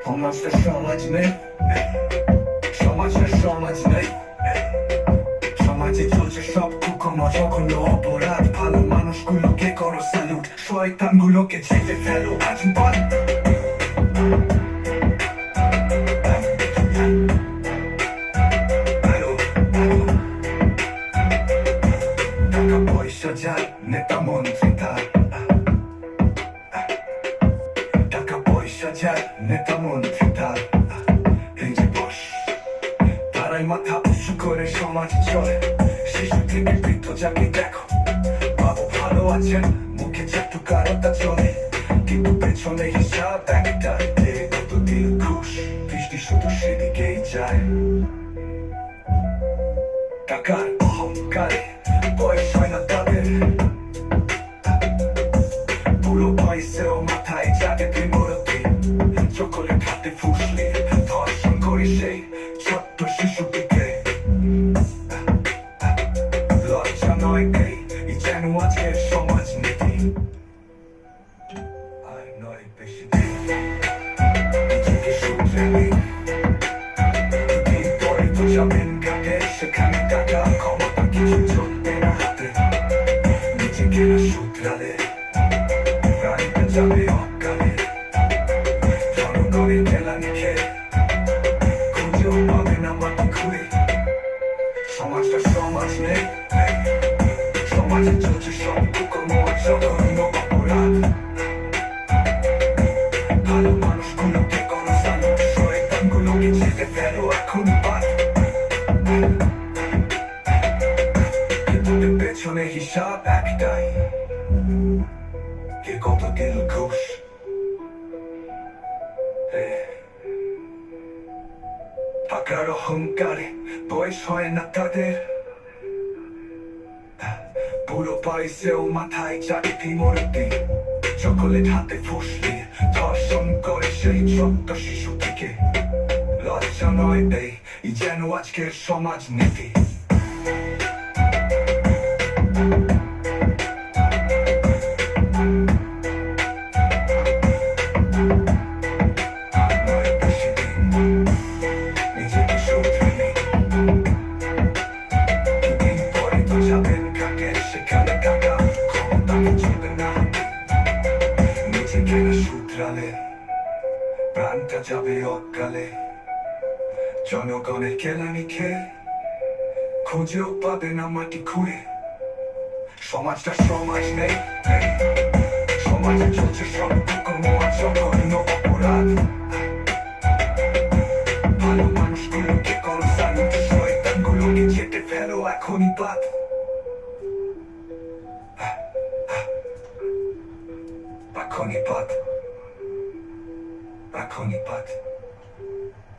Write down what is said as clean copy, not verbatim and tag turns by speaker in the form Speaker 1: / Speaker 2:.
Speaker 1: সমাজটা সমাজ নেই, সমাজটা সমাজ নেই। সমাজে চলছে সব কুকর্ম, জঘন্য অপরাধ। ভালো মানুষগুলোকে করো স্যালুট, শয়তানগুলোকে ছেড়ে ফেলো আজ বাদ। টাকা পয়সা যার, নেতা মন্ত্রী তার। টাকা পয়সা যার, নেতা মন্ত্রী তার। এই যে বস, তারাই মাথা উঁচু করে সমাজ চলে। শিশু থেকে বৃদ্ধ যাকে দেখো, বাবু ভালো আছেন, মুখে চাটুকারতা চলে, কিন্তু পেছনে হিসাব একটাই, কত দিল ঘুষ। দৃষ্টি শুধু সেদিকেই যায়, টাকার অহংকারে বয়স হয় না তাদের। পুরো বয়সেও মাথায় জাগে বিমূর্তি, চকলেট হাতে ফুসলে ধর্ষণ করে সেই ছোট্ট শিশুটিকে। লজ্জা নয় এই যেন আজকের সমাজ নীতি। আর নয় বেশি দিন, নিজেকে শুধরে নিন। দুদিন পরে তো যাবেন ঘাটে, সেখানে টাকা ক্ষমতা কিছু চলবে না হাতে। নিজেকে না শুধরালে প্রাণীটা যাবে অকালে। জনগণের কেলানি খেয়ে খুঁজেও পাবে না মাটি খুঁড়ে। সমাজটা সমাজ নেই, সমাজে চলছে সব কুকর্ম, জঘন্য অপরাধ। ভালো মানুষগুলোকে করো স্যালুট, শয়তানগুলোকে ছেড়ে ফেলো এখন বাদ। কিন্তু পেছনে হিসাব একটাই, কে কত দিল ঘুষ। টাকার অহংকারে বয়স হয় না তাদের। পুরো বয়সেও মাথায় চাকরি মূর্তি, চকলেট হাতে ফুসলে ধর্ষণ করে সেই ছোট্ট শিশুটিকে। লজ্জা নয় এই যেন আজকের সমাজ নীতি। প্রাণটা যাবে অকালে, জনগণের কেলানি খেয়ে খুঁজেও পাবে না মাটি খুঁড়ে। সমাজটা সমাজ নেই, সমাজে চলছে সব কুকর্ম, জঘন্য অপরাধ। ভালো মানুষগুলোকে করো স্যালুট, শয়তানগুলোকে ছেড়ে ফেলো এখনই বাদ। এখনই বাদ, এখনই বাদ।